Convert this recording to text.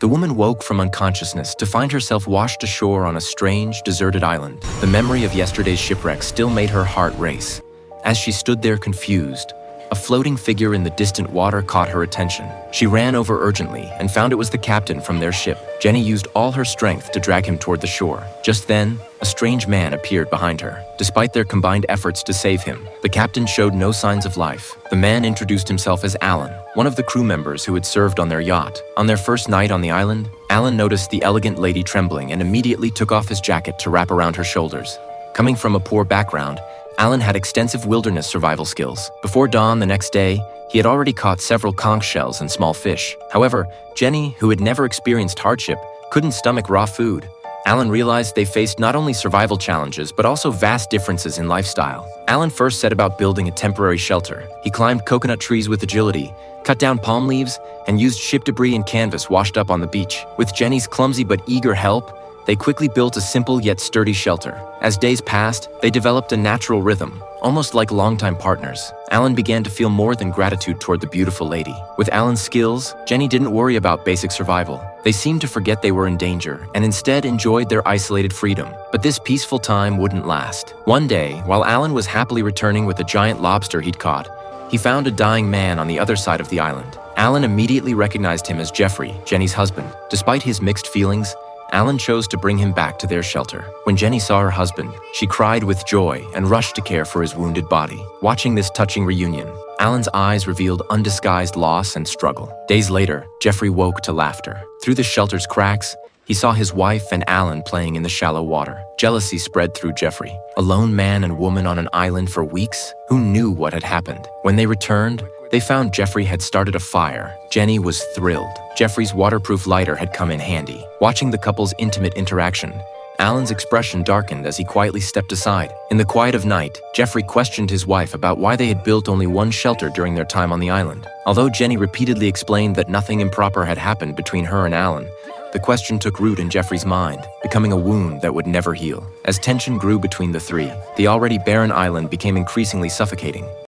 The woman woke from unconsciousness to find herself washed ashore on a strange, deserted island. The memory of yesterday's shipwreck still made her heart race. As she stood there confused, a floating figure in the distant water caught her attention. She ran over urgently and found it was the captain from their ship. Jenny used all her strength to drag him toward the shore. Just then, a strange man appeared behind her. Despite their combined efforts to save him, the captain showed no signs of life. The man introduced himself as Alan, one of the crew members who had served on their yacht. On their first night on the island, Alan noticed the elegant lady trembling and immediately took off his jacket to wrap around her shoulders. Coming from a poor background, Alan had extensive wilderness survival skills. Before dawn the next day, he had already caught several conch shells and small fish. However, Jenny, who had never experienced hardship, couldn't stomach raw food. Alan realized they faced not only survival challenges, but also vast differences in lifestyle. Alan first set about building a temporary shelter. He climbed coconut trees with agility, cut down palm leaves, and used ship debris and canvas washed up on the beach. With Jenny's clumsy but eager help, they quickly built a simple yet sturdy shelter. As days passed, they developed a natural rhythm, almost like longtime partners. Alan began to feel more than gratitude toward the beautiful lady. With Alan's skills, Jenny didn't worry about basic survival. They seemed to forget they were in danger and instead enjoyed their isolated freedom. But this peaceful time wouldn't last. One day, while Alan was happily returning with a giant lobster he'd caught, he found a dying man on the other side of the island. Alan immediately recognized him as Jeffrey, Jenny's husband. Despite his mixed feelings, Alan chose to bring him back to their shelter. When Jenny saw her husband, she cried with joy and rushed to care for his wounded body. Watching this touching reunion, Alan's eyes revealed undisguised loss and struggle. Days later, Jeffrey woke to laughter. Through the shelter's cracks, he saw his wife and Alan playing in the shallow water. Jealousy spread through Jeffrey. A lone man and woman on an island for weeks? Who knew what had happened? When they returned, they found Jeffrey had started a fire. Jenny was thrilled. Jeffrey's waterproof lighter had come in handy. Watching the couple's intimate interaction, Alan's expression darkened as he quietly stepped aside. In the quiet of night, Jeffrey questioned his wife about why they had built only one shelter during their time on the island. Although Jenny repeatedly explained that nothing improper had happened between her and Alan, the question took root in Jeffrey's mind, becoming a wound that would never heal. As tension grew between the three, the already barren island became increasingly suffocating.